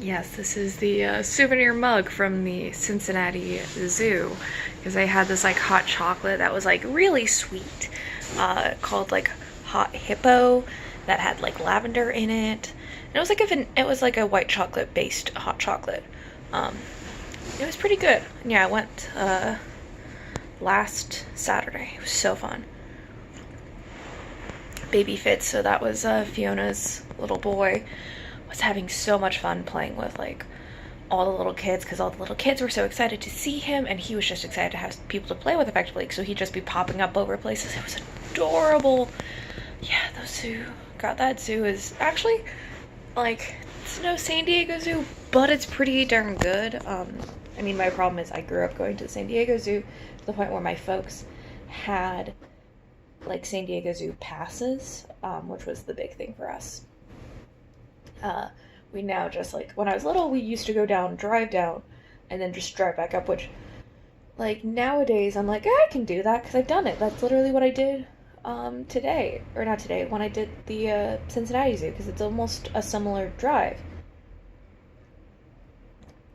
Yes, this is the souvenir mug from the Cincinnati Zoo, because they had this like hot chocolate that was like really sweet, called like Hot Hippo, that had like lavender in it. And it was like a white chocolate based hot chocolate. Um, it was pretty good. And yeah, I went last Saturday. It was so fun. Baby Fitz, so that was Fiona's little boy, was having so much fun playing with like all the little kids, because all the little kids were so excited to see him, and he was just excited to have people to play with effectively, so he'd just be popping up over places. It was adorable. Yeah, that zoo is actually like, it's no San Diego Zoo, but it's pretty darn good. I mean, my problem is I grew up going to the San Diego Zoo to the point where my folks had like San Diego Zoo passes, which was the big thing for us. We now just like, when I was little, we used to go down, drive down, and then just drive back up, which like nowadays I'm like, I can do that because I've done it. That's literally what I did today, or not today, when I did the Cincinnati Zoo, because it's almost a similar drive.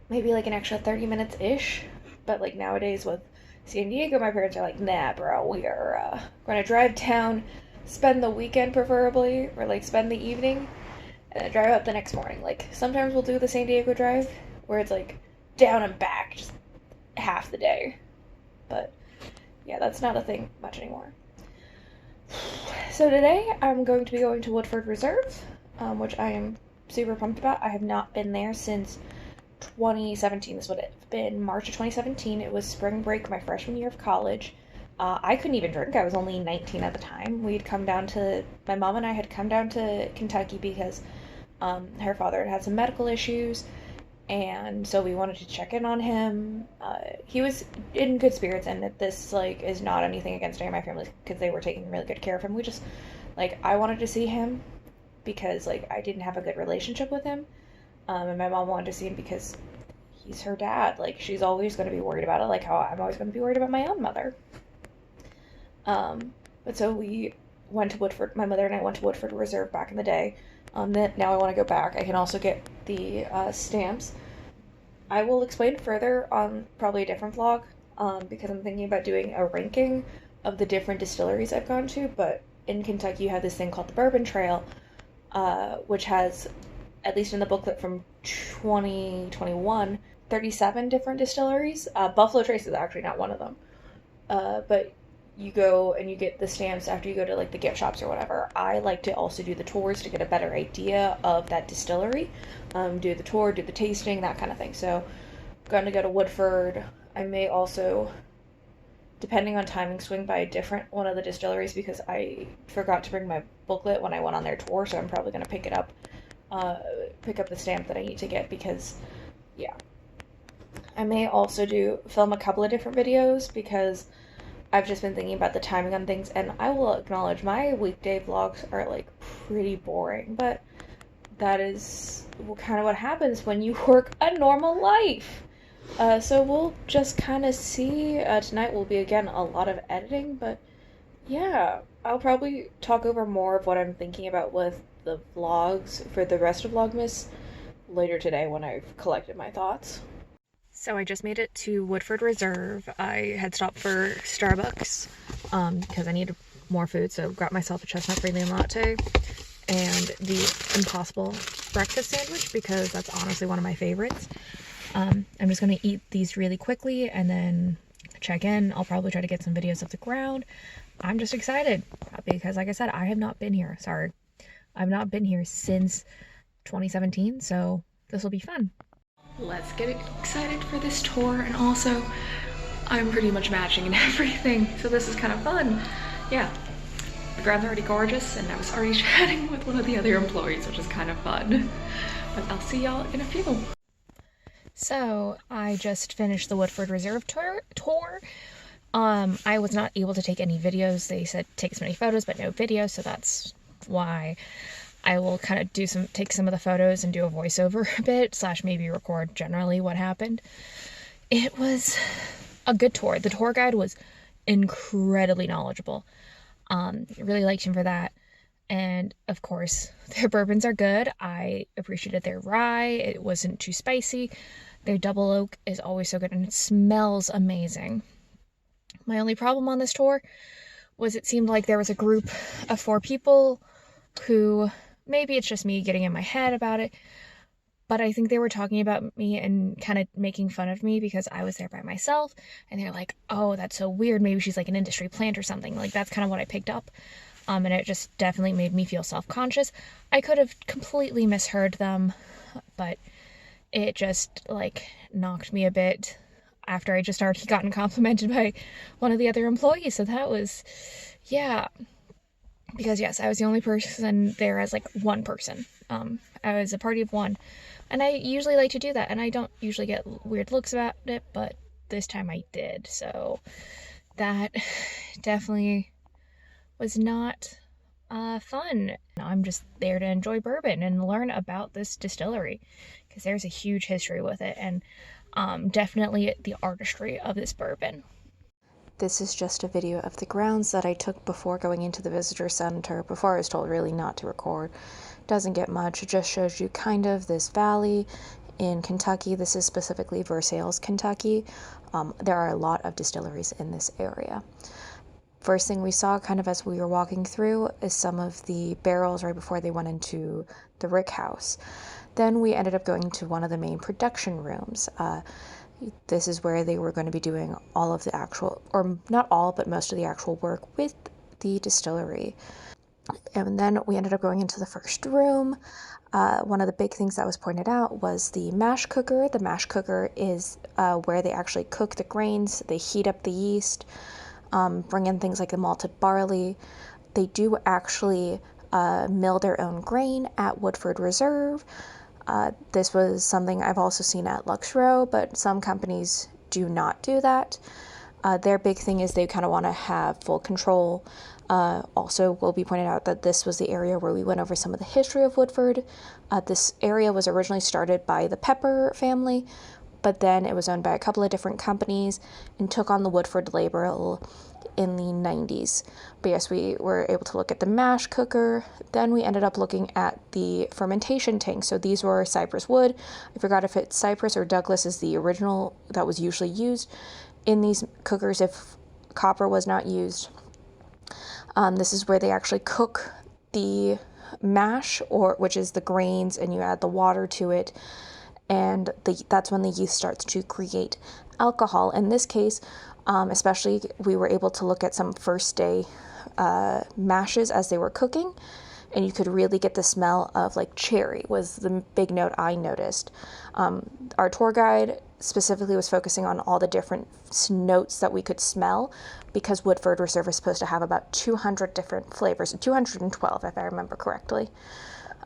Maybe like an extra 30 minutes ish, but like nowadays with San Diego, my parents are like, nah, bro, we are gonna drive down, spend the weekend preferably, or like spend the evening, and then drive up the next morning. Like sometimes we'll do the San Diego drive where it's like down and back, just half the day. But yeah, that's not a thing much anymore. So today I'm going to be going to Woodford Reserve, which I am super pumped about. I have not been there since 2017. This would have been March of 2017. It was spring break, my freshman year of college. I couldn't even drink. I was only 19 at the time. My mom and I had come down to Kentucky because her father had some medical issues, and so we wanted to check in on him. He was in good spirits, and this like is not anything against any of my family because they were taking really good care of him. We just like, I wanted to see him because like I didn't have a good relationship with him, and my mom wanted to see him because he's her dad. Like, she's always going to be worried about it, like how I'm always going to be worried about my own mother. But so we went to Woodford. My mother and I went to Woodford Reserve back in the day. Now I want to go back. I can also get the stamps. I will explain further on probably a different vlog, because I'm thinking about doing a ranking of the different distilleries I've gone to. But in Kentucky, you have this thing called the Bourbon Trail, which has, at least in the booklet from 2021, 37 different distilleries. Buffalo Trace is actually not one of them. But you go and you get the stamps after you go to like the gift shops or whatever. I like to also do the tours to get a better idea of that distillery. Do the tour, do the tasting, that kind of thing. So I'm going to go to Woodford. I may also, depending on timing, swing by a different one of the distilleries because I forgot to bring my booklet when I went on their tour, so I'm probably going to pick up the stamp that I need to get because, yeah. I may also film a couple of different videos because I've just been thinking about the timing on things, and I will acknowledge my weekday vlogs are like pretty boring, but that is kind of what happens when you work a normal life. So we'll just kind of see. Tonight will be again a lot of editing, but yeah, I'll probably talk over more of what I'm thinking about with the vlogs for the rest of Vlogmas later today when I've collected my thoughts. So I just made it to Woodford Reserve. I had stopped for Starbucks because I needed more food, so got myself a chestnut praline latte and the Impossible breakfast sandwich because that's honestly one of my favorites. I'm just going to eat these really quickly and then check in. I'll probably try to get some videos of the ground. I'm just excited because, like I said, I have not been here. Sorry. I've not been here since 2017, so this will be fun. Let's get excited for this tour, and also I'm pretty much matching and everything, so this is kind of fun. Yeah, the ground's already gorgeous, and I was already chatting with one of the other employees, which is kind of fun. But I'll see y'all in a few. So I just finished the Woodford Reserve tour. I was not able to take any videos. They said take as many photos, but no videos, so that's why I will kind of take some of the photos and do a voiceover a bit, / maybe record generally what happened. It was a good tour. The tour guide was incredibly knowledgeable. Really liked him for that. And of course, their bourbons are good. I appreciated their rye. It wasn't too spicy. Their double oak is always so good, and it smells amazing. My only problem on this tour was it seemed like there was a group of 4 people who, maybe it's just me getting in my head about it, but I think they were talking about me and kind of making fun of me because I was there by myself, and they're like, oh, that's so weird, maybe she's like an industry plant or something. Like, that's kind of what I picked up. And it just definitely made me feel self-conscious. I could have completely misheard them, but it just, like, knocked me a bit after I just already gotten complimented by one of the other employees. So that was, yeah. Because, yes, I was the only person there as, like, one person. I was a party of one. And I usually like to do that, and I don't usually get weird looks about it, but this time I did. So that definitely was not fun. I'm just there to enjoy bourbon and learn about this distillery because there's a huge history with it, and definitely the artistry of this bourbon. This is just a video of the grounds that I took before going into the visitor center, before I was told really not to record. Doesn't get much, it just shows you kind of this valley in Kentucky. This is specifically Versailles, Kentucky. There are a lot of distilleries in this area. First thing we saw kind of as we were walking through is some of the barrels right before they went into the rick house. Then we ended up going to one of the main production rooms. This is where they were going to be doing all of the actual, or not all, but most of the actual work with the distillery. And then we ended up going into the first room. One of the big things that was pointed out was the mash cooker. The mash cooker is where they actually cook the grains. They heat up the yeast, bring in things like the malted barley. They do actually mill their own grain at Woodford Reserve. This was something I've also seen at Lux Row, but some companies do not do that. Their big thing is they kind of want to have full control. Also, will be pointed out that this was the area where we went over some of the history of Woodford. This area was originally started by the Pepper family, but then it was owned by a couple of different companies and took on the Woodford label in the 90s. But yes, we were able to look at the mash cooker. Then we ended up looking at the fermentation tank. So these were cypress wood. I forgot if it's cypress or Douglas is the original that was usually used in these cookers if copper was not used. This is where they actually cook the mash, which is the grains, and you add the water to it, and that's when the yeast starts to create alcohol. In this case, especially, we were able to look at some first day mashes as they were cooking, and you could really get the smell of like cherry was the big note I noticed. Our tour guide specifically was focusing on all the different notes that we could smell, because Woodford Reserve is supposed to have about 200 different flavors, 212 if I remember correctly.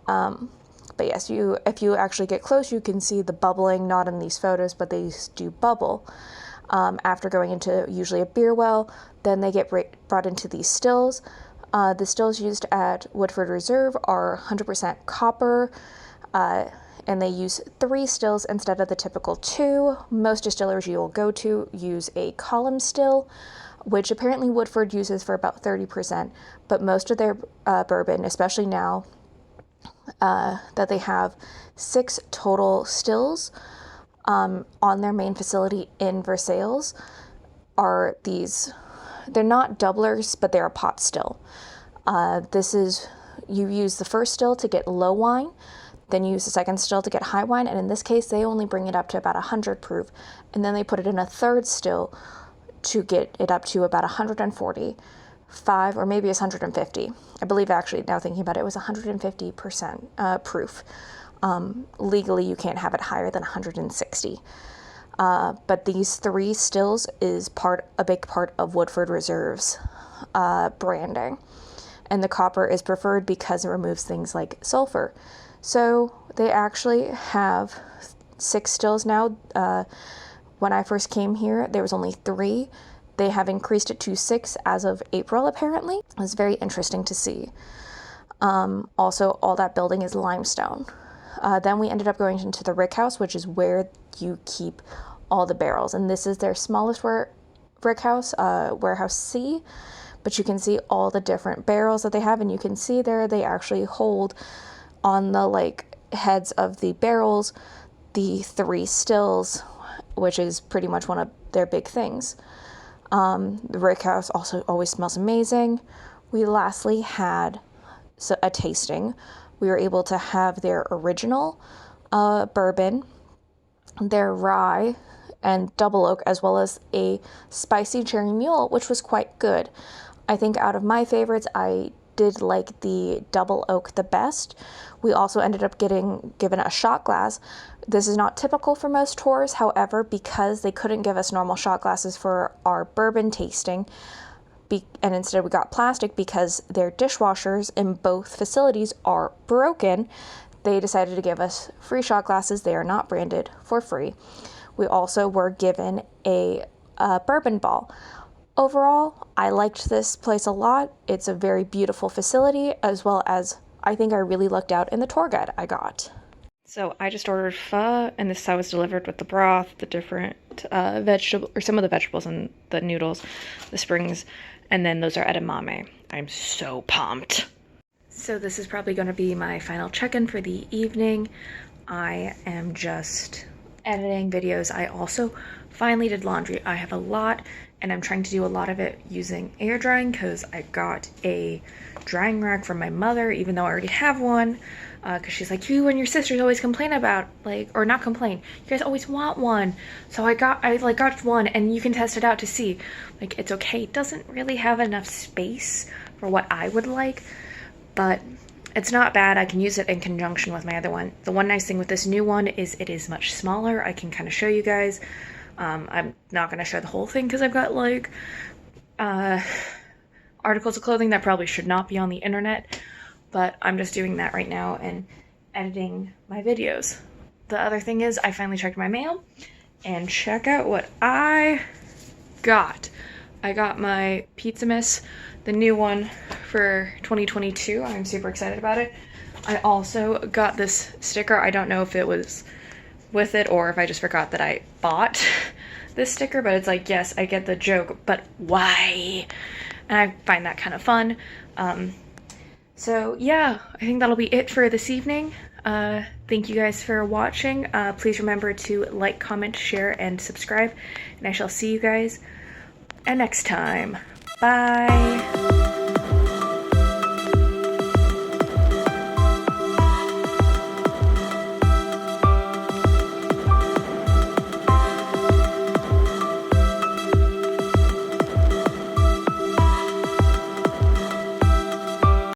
But yes, if you actually get close, you can see the bubbling, not in these photos, but they do bubble. After going into usually a beer well, then they get brought into these stills. The stills used at Woodford Reserve are 100% copper, and they use 3 stills instead of the typical 2. Most distillers you will go to use a column still, which apparently Woodford uses for about 30%, but most of their bourbon, especially now that they have 6 total stills on their main facility in Versailles, are these, they're not doublers, but they're a pot still. This is, you use the first still to get low wine, then you use the second still to get high wine, and in this case they only bring it up to about 100 proof, and then they put it in a third still to get it up to about 145, or maybe it's 150. I believe, actually, now thinking about it, it was 150% proof. Legally you can't have it higher than 160. But these 3 stills is a big part of Woodford Reserve's branding. And the copper is preferred because it removes things like sulfur. So they actually have 6 stills now. When I first came here, there was only 3. They have increased it to 6 as of April, apparently. It was very interesting to see. Also, all that building is limestone. Then we ended up going into the rick house, which is where you keep all the barrels. And this is their smallest rick house, warehouse C. but you can see all the different barrels that they have, and you can see there they actually hold on the like heads of the barrels the 3 stills, which is pretty much one of their big things. The rick house also always smells amazing. We lastly had a tasting. We were able to have their original bourbon, their rye and double oak, as well as a spicy cherry mule, which was quite good. I think out of my favorites, I did like the double oak the best. We also ended up getting given a shot glass. This is not typical for most tours, however, because they couldn't give us normal shot glasses for our bourbon tasting, and instead we got plastic because their dishwashers in both facilities are broken, they decided to give us free shot glasses. They are not branded, for free. We also were given a bourbon ball. Overall, I liked this place a lot. It's a very beautiful facility, as well as I think I really lucked out in the tour guide I got. So I just ordered pho, and this was delivered with the broth, the different vegetable, or some of the vegetables and the noodles, the springs, and then those are edamame. I'm so pumped. So this is probably going to be my final check-in for the evening. I am just editing videos. I also finally did laundry. I have a lot, and I'm trying to do a lot of it using air drying because I got a drying rack from my mother, even though I already have one, because she's like, you and your sisters always complain about, like, or not complain, you guys always want one. So I got one, and you can test it out to see, like, it's okay. It doesn't really have enough space for what I would like, but it's not bad. I can use it in conjunction with my other one. The one nice thing with this new one is it is much smaller. I can kind of show you guys. I'm not going to show the whole thing because I've got like articles of clothing that probably should not be on the internet, but I'm just doing that right now and editing my videos. The other thing is I finally checked my mail, and check out what I got. I got my Pizzamas, the new one for 2022. I'm super excited about it. I also got this sticker. I don't know if it was with it or if I just forgot that I bought this sticker, but it's like, yes, I get the joke, but why? And I find that kind of fun. So yeah, I think that'll be it for this evening. Thank you guys for watching. Please remember to like, comment, share, and subscribe, and I shall see you guys next time. Bye!